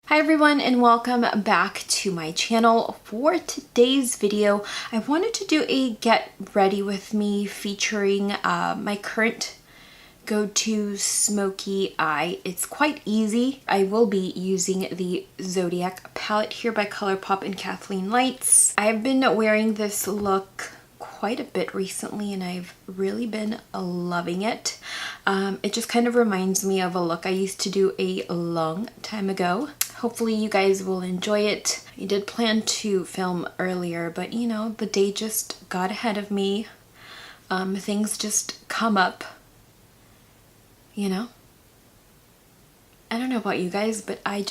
Hi everyone and welcome back to my channel. For today's video, I wanted to do a get ready with me featuring my current go-to smoky eye. It's quite easy. I will be using the Zodiac palette here by ColourPop and Kathleen Lights. I've been wearing this look quite a bit recently and I've really been loving it. It just kind of reminds me of a look I used to do a long time ago. Hopefully you guys will enjoy it. I did plan to film earlier, but you know, the day just got ahead of me. Things just come up, you know? I don't know about you guys, but I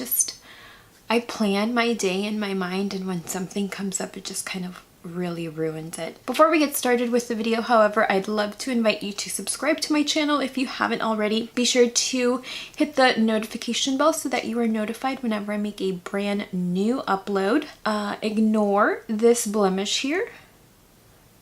plan my day in my mind, and when something comes up, it just kind of really ruins it. Before we get started with the video, however, I'd love to invite you to subscribe to my channel if you haven't already. Be sure to hit the notification bell so that you are notified whenever I make a brand new upload. Ignore this blemish here.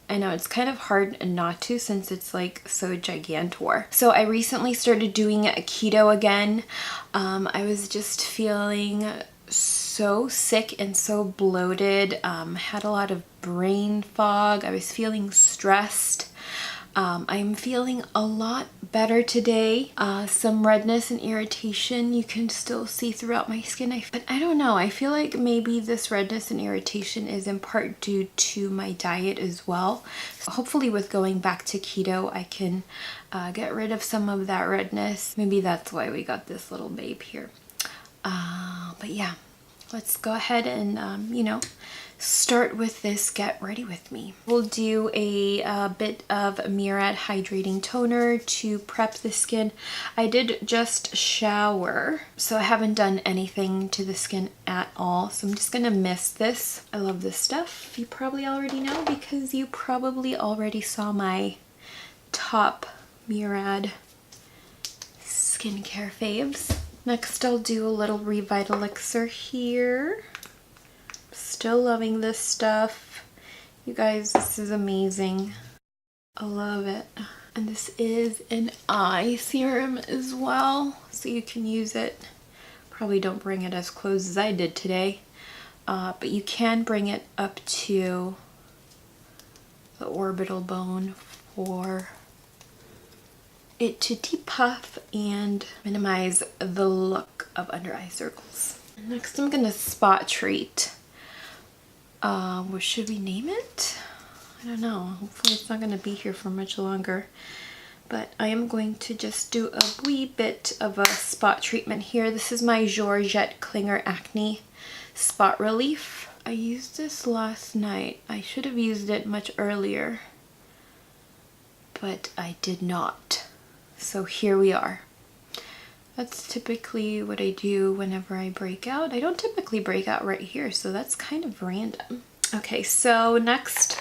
I know it's kind of hard not to since it's like so gigantor. So I recently started doing keto again. I was just feeling so sick and so bloated, had a lot of brain fog. I was feeling stressed. I'm feeling a lot better today. Some redness and irritation you can still see throughout my skin, but I don't know, I feel like maybe this redness and irritation is in part due to my diet as well. So hopefully with going back to keto I can get rid of some of that redness. Maybe that's why we got this little babe here. But yeah, let's go ahead and, you know, start with this get ready with me. We'll do a bit of Murad hydrating toner to prep the skin. I did just shower, so I haven't done anything to the skin at all. So I'm just gonna mist this. I love this stuff. You probably already know because you probably already saw my top Murad skincare faves. Next, I'll do a little Revitalixir here. Still loving this stuff. You guys, this is amazing. I love it. And this is an eye serum as well, so you can use it. Probably don't bring it as close as I did today, but you can bring it up to the orbital bone for it to depuff and minimize the look of under eye circles. Next, I'm gonna spot treat. What should we name it? I don't know. Hopefully it's not gonna be here for much longer. But I am going to just do a wee bit of a spot treatment here. This is my Georgette Klinger Acne Spot Relief. I used this last night. I should have used it much earlier, but I did not. So here we are. That's typically what I do whenever I break out. I don't typically break out right here, so that's kind of random. Okay, so next,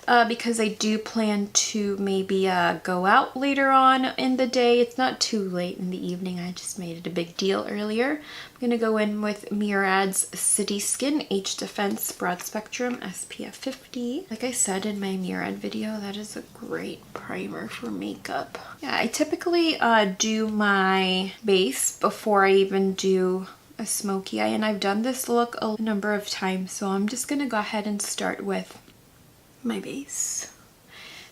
because I do plan to maybe go out later on in the day, it's not too late in the evening, I just made it a big deal earlier. I'm gonna go in with Murad's City Skin Age Defense Broad Spectrum SPF 50. Like I said in my Murad video, that is a great primer for makeup. Yeah, I typically do my base before I even do a smoky eye, and I've done this look a number of times, so I'm just gonna go ahead and start with my base.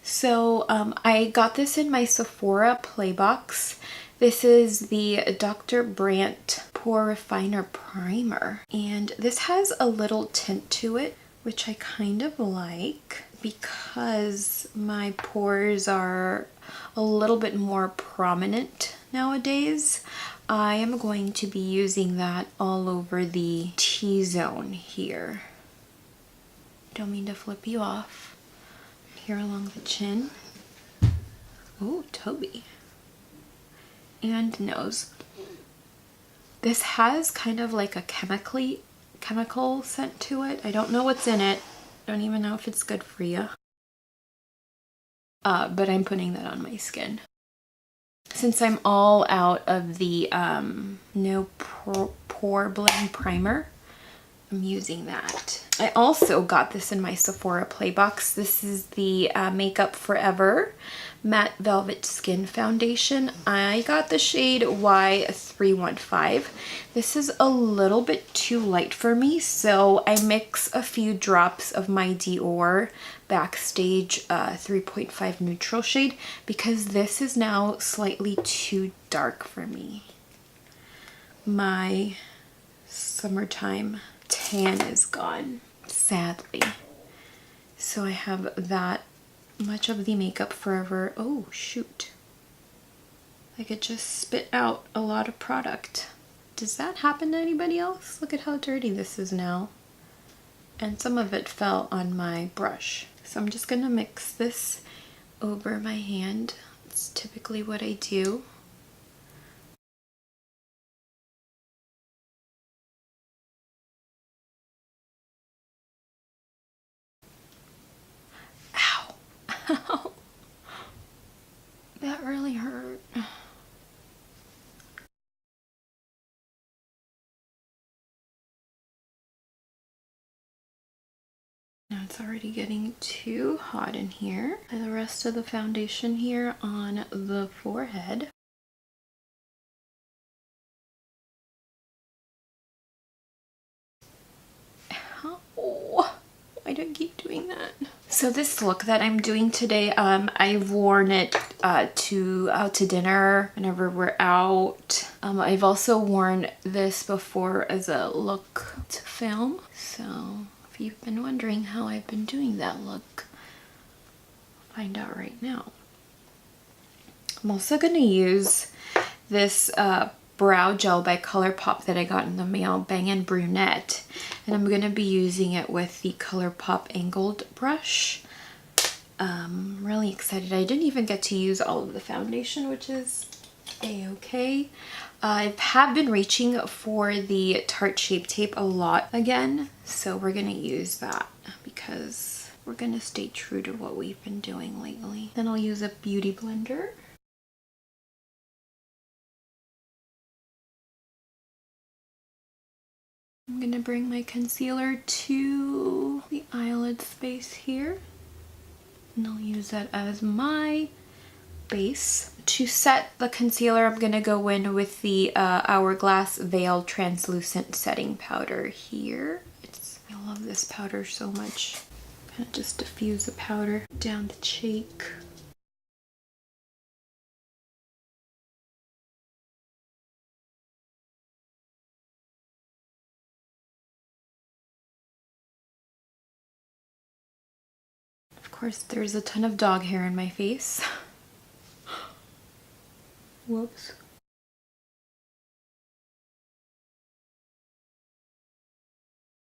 So I got this in my Sephora play box. This is the Dr. Brandt Pore Refiner Primer, and this has a little tint to it, which I kind of like because my pores are a little bit more prominent nowadays. I am going to be using that all over the T-zone here. Don't mean to flip you off. Here along the chin. Oh, Toby. And nose. This has kind of like a chemical scent to it. I don't know what's in it. Don't even know if it's good for you. But I'm putting that on my skin. Since I'm all out of the no pore blend primer, I'm using that. I also got this in my Sephora Play box. This is the Makeup Forever Matte Velvet Skin Foundation. I got the shade Y315. This is a little bit too light for me, so I mix a few drops of my Dior Backstage 3.5 neutral shade because this is now slightly too dark for me. My summertime tan is gone, sadly. So I have that much of the Makeup Forever. Oh shoot, I could just spit out a lot of product. Does that happen to anybody else? Look at how dirty this is now. And some of it fell on my brush. So I'm just gonna mix this over my hand. It's typically what I do. Ow. That really hurt. Now it's already getting too hot in here. And the rest of the foundation here on the forehead. Oh, why do I keep doing that? So this look that I'm doing today, I've worn it out to dinner whenever we're out. I've also worn this before as a look to film. So if you've been wondering how I've been doing that look, find out right now. I'm also going to use this brow gel by ColourPop that I got in the mail, Bang & Brunette, and I'm going to be using it with the ColourPop angled brush. Really excited. I didn't even get to use all of the foundation, which is a-okay. I have been reaching for the Tarte Shape Tape a lot again, so we're going to use that because we're going to stay true to what we've been doing lately. Then I'll use a beauty blender. I'm going to bring my concealer to the eyelid space here, and I'll use that as my base. To set the concealer, I'm going to go in with the Hourglass Veil Translucent Setting Powder here. I love this powder so much. Kind of just diffuse the powder down the cheek. Of course, there's a ton of dog hair in my face. Whoops.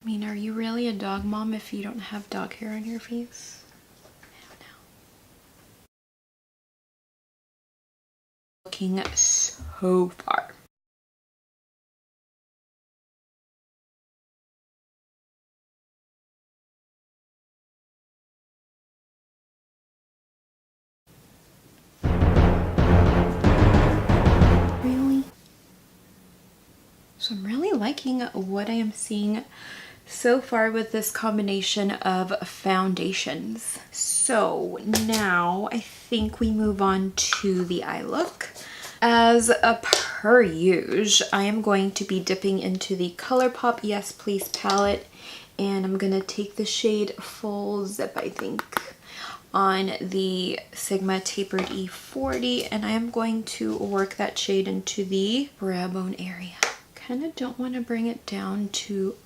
I mean, are you really a dog mom if you don't have dog hair on your face? I don't know. Looking so far. So I'm really liking what I am seeing so far with this combination of foundations. So now I think we move on to the eye look. As per usual, I am going to be dipping into the ColourPop Yes Please palette, and I'm going to take the shade Full Zip, I think, on the Sigma Tapered E40, and I am going to work that shade into the brow bone area. Kind of don't want to bring it down to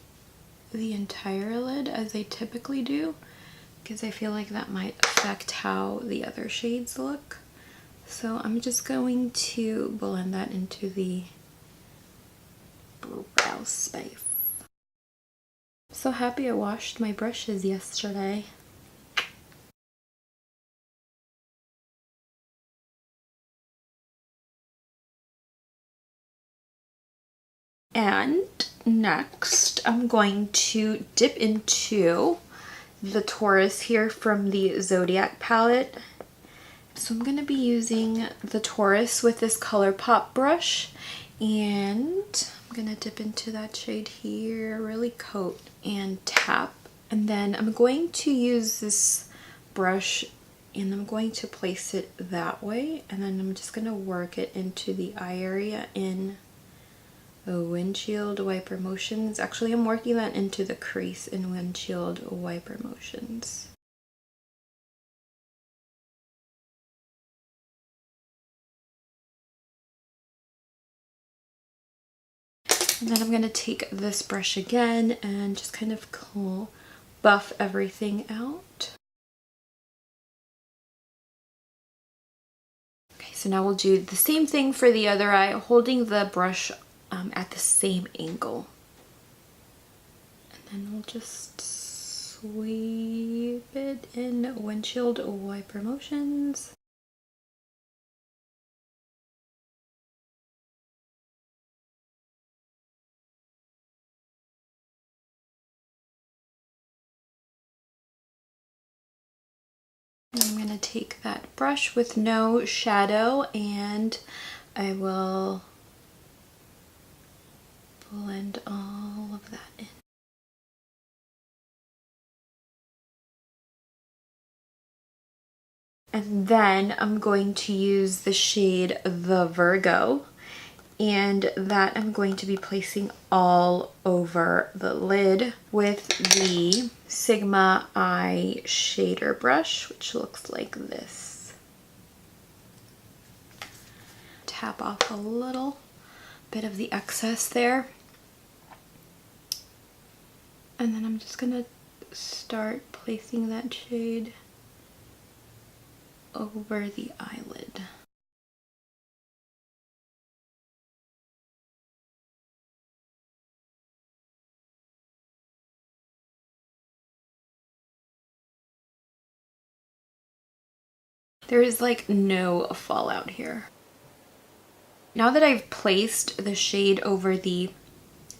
the entire lid as I typically do, because I feel like that might affect how the other shades look. So I'm just going to blend that into the brow space. I'm so happy I washed my brushes yesterday. And next, I'm going to dip into the Taurus here from the Zodiac palette. So I'm going to be using the Taurus with this ColourPop brush, and I'm gonna dip into that shade here, really coat and tap. And then I'm going to use this brush and I'm going to place it that way, and then I'm just gonna work it into the eye area in windshield wiper motions. Actually, I'm working that into the crease in windshield wiper motions. And then I'm going to take this brush again and just kind of buff everything out. Okay, so now we'll do the same thing for the other eye, holding the brush at the same angle. And then we'll just sweep it in windshield wiper motions. I'm going to take that brush with no shadow and I will blend all of that in. And then I'm going to use the shade The Virgo, and that I'm going to be placing all over the lid with the Sigma Eye Shader brush, which looks like this. Tap off a little bit of the excess there. And then I'm just gonna start placing that shade over the eyelid. There is like no fallout here. Now that I've placed the shade over the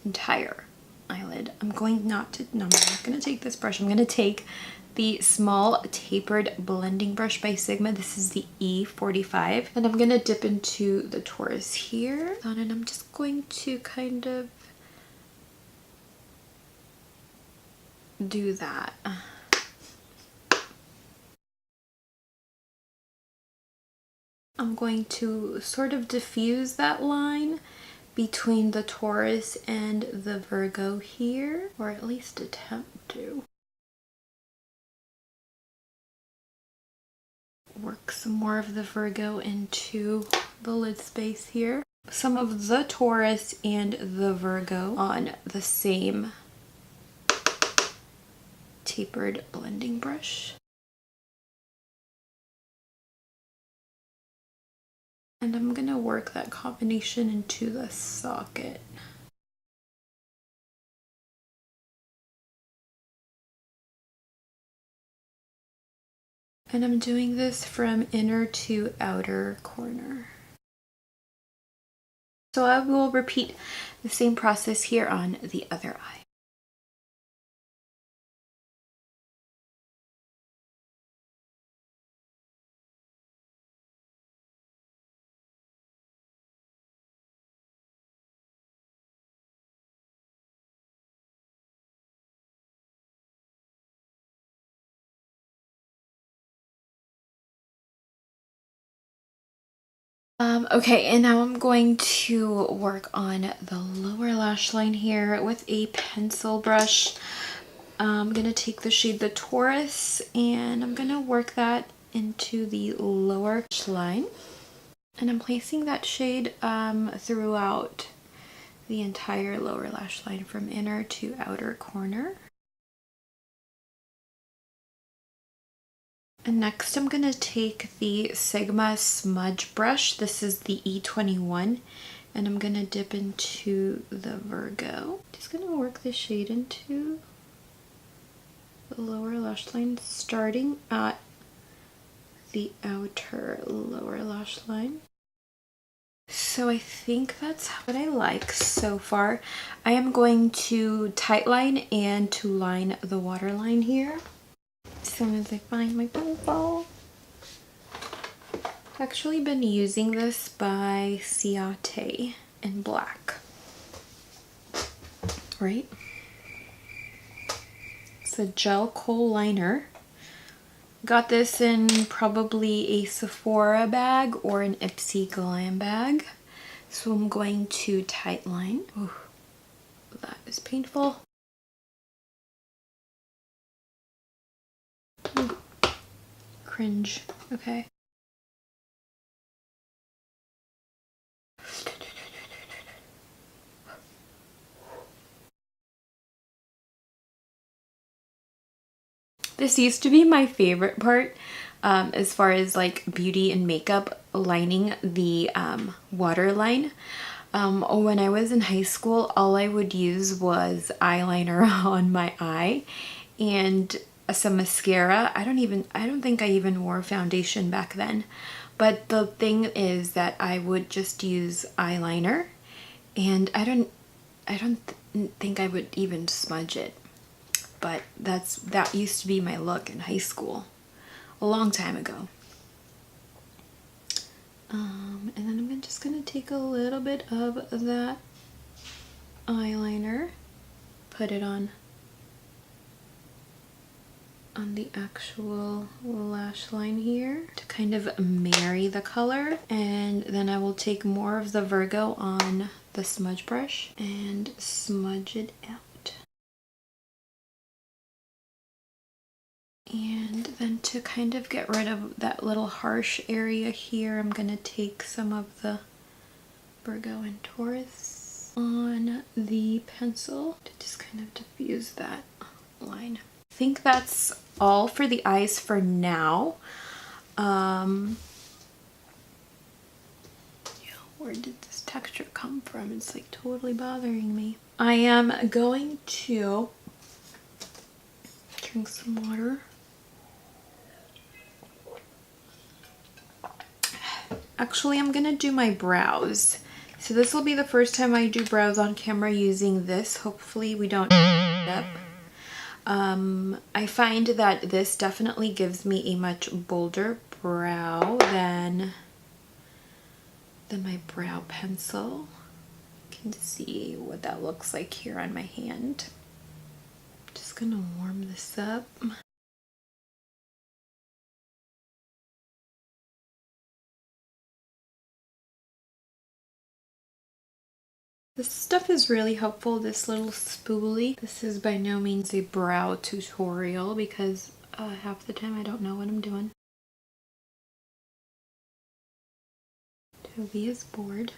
entire eyelid, I'm not going to take this brush. I'm going to take the small tapered blending brush by Sigma. This is the E45. And I'm going to dip into the Taurus here. And I'm just going to kind of do that. I'm going to sort of diffuse that line between the Taurus and the Virgo here, or at least attempt to. Work some more of the Virgo into the lid space here. Some of the Taurus and the Virgo on the same tapered blending brush. And I'm going to work that combination into the socket. And I'm doing this from inner to outer corner. So I will repeat the same process here on the other eye. Okay, and now I'm going to work on the lower lash line here with a pencil brush. I'm going to take the shade The Taurus and I'm going to work that into the lower lash line. And I'm placing that shade throughout the entire lower lash line from inner to outer corner. And next I'm going to take the Sigma smudge brush. This is the E21, and I'm going to dip into the Virgo. Just going to work the shade into the lower lash line, starting at the outer lower lash line. So I think that's what I like so far. I am going to tightline and to line the waterline here. As soon as I find my pencil. I've actually been using this by Ciate in black. right? It's a gel kohl liner. Got this in probably a Sephora bag or an Ipsy Glam bag. So I'm going to tight line. Ooh, that is painful. Ooh, cringe. Okay. This used to be my favorite part as far as like beauty and makeup, lining the waterline. When I was in high school, all I would use was eyeliner on my eye and some mascara. I don't think I even wore foundation back then. But the thing is that I would just use eyeliner, and I don't think I would even smudge it. But that used to be my look in high school a long time ago. And then I'm just gonna take a little bit of that eyeliner, put it on the actual lash line here to kind of marry the color, and then I will take more of the Virgo on the smudge brush and smudge it out. And then to kind of get rid of that little harsh area here, I'm gonna take some of the Virgo and Taurus on the pencil to just kind of diffuse that line. I think that's all for the eyes for now. Yeah, where did this texture come from? It's like totally bothering me. I am going to drink some water. Actually, I'm gonna do my brows. So this will be the first time I do brows on camera using this. Hopefully we don't end up. I find that this definitely gives me a much bolder brow than my brow pencil. You can see what that looks like here on my hand. Just gonna warm this up. This stuff is really helpful, this little spoolie. This is by no means a brow tutorial because half the time I don't know what I'm doing. Toby is bored.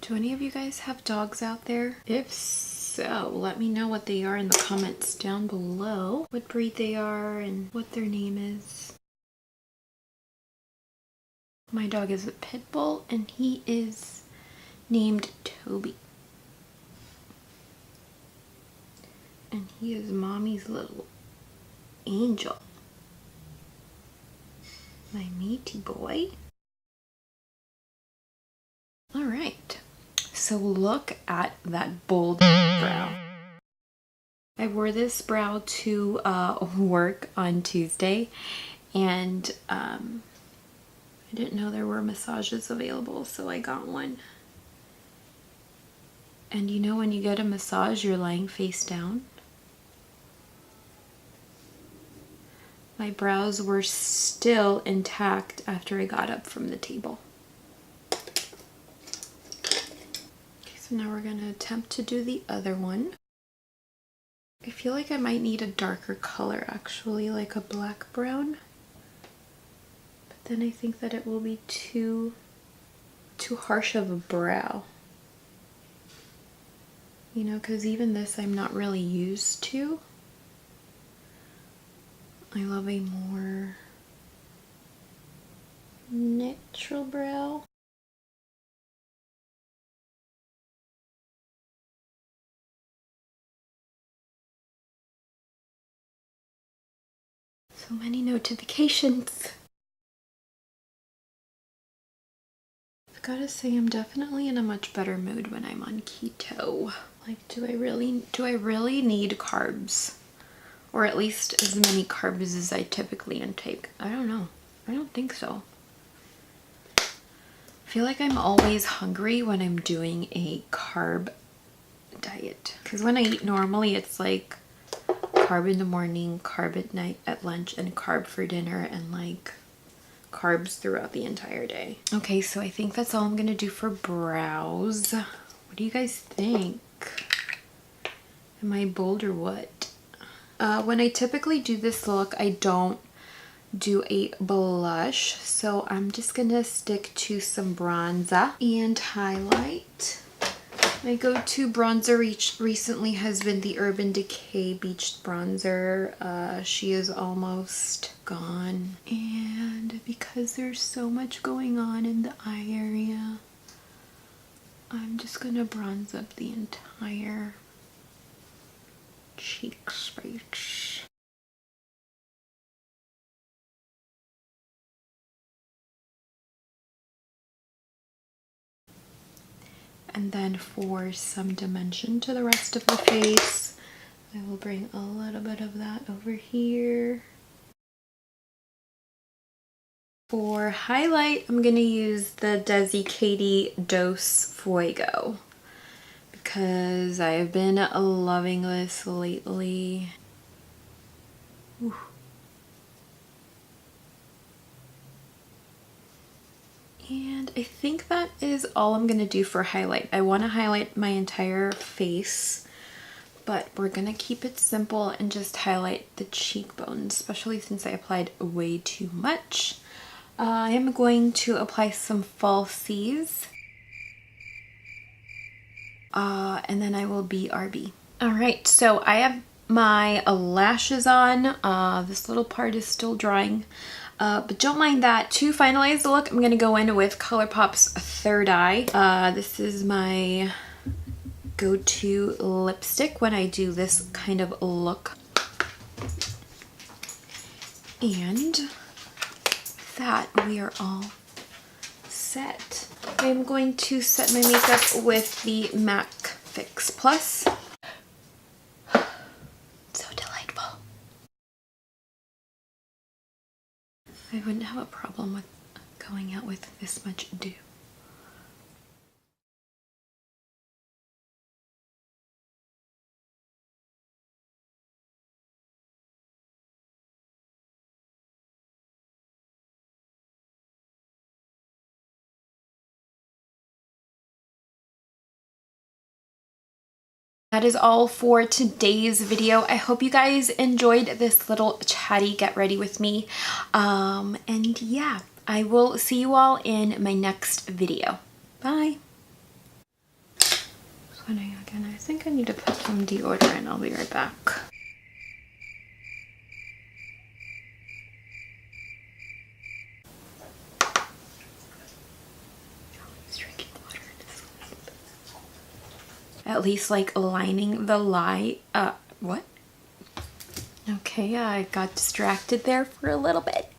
Do any of you guys have dogs out there? If so, let me know what they are in the comments down below. What breed they are and what their name is. My dog is a pit bull and he is named Toby. And he is mommy's little angel. My meaty boy. Alright, so look at that bold brow. I wore this brow to work on Tuesday, and I didn't know there were massages available, so I got one. And you know when you get a massage, you're lying face down? My brows were still intact after I got up from the table. Okay, so now we're going to attempt to do the other one. I feel like I might need a darker color actually, like a black brown. But then I think that it will be too harsh of a brow. You know, because even this I'm not really used to. I love a more natural brow. So many notifications. I've got to say I'm definitely in a much better mood when I'm on keto. Like, do I really need carbs? Or at least as many carbs as I typically intake? I don't know. I don't think so. I feel like I'm always hungry when I'm doing a carb diet. Because when I eat normally, it's like carb in the morning, carb at night, at lunch, and carb for dinner, and like carbs throughout the entire day. Okay, so I think that's all I'm gonna do for brows. What do you guys think? Am I bold or what? When I typically do this look, I don't do a blush, so I'm just gonna stick to some bronzer and highlight. My go-to bronzer recently has been the Urban Decay Beach Bronzer. She is almost gone, and because there's so much going on in the eye area, I'm just gonna bronze up the entire cheek space. And then for some dimension to the rest of the face, I will bring a little bit of that over here. For highlight, I'm going to use the Desi Katy Dose Fuego because I've been loving this lately. Ooh. And I think that is all I'm going to do for highlight. I want to highlight my entire face, but we're going to keep it simple and just highlight the cheekbones, especially since I applied way too much. I am going to apply some falsies, and then I will BRB. All right, so I have my lashes on. This little part is still drying. But don't mind that. To finalize the look, I'm going to go in with ColourPop's Third Eye. This is my go-to lipstick when I do this kind of look. And that we are all set. I'm going to set my makeup with the MAC Fix Plus. I wouldn't have a problem with going out with this much dew. That is all for today's video. I hope you guys enjoyed this little chatty get ready with me. And yeah, I will see you all in my next video. Bye. Sweating again. I think I need to put some deodorant. I'll be right back. At least like lining the light. What? Okay, I got distracted there for a little bit.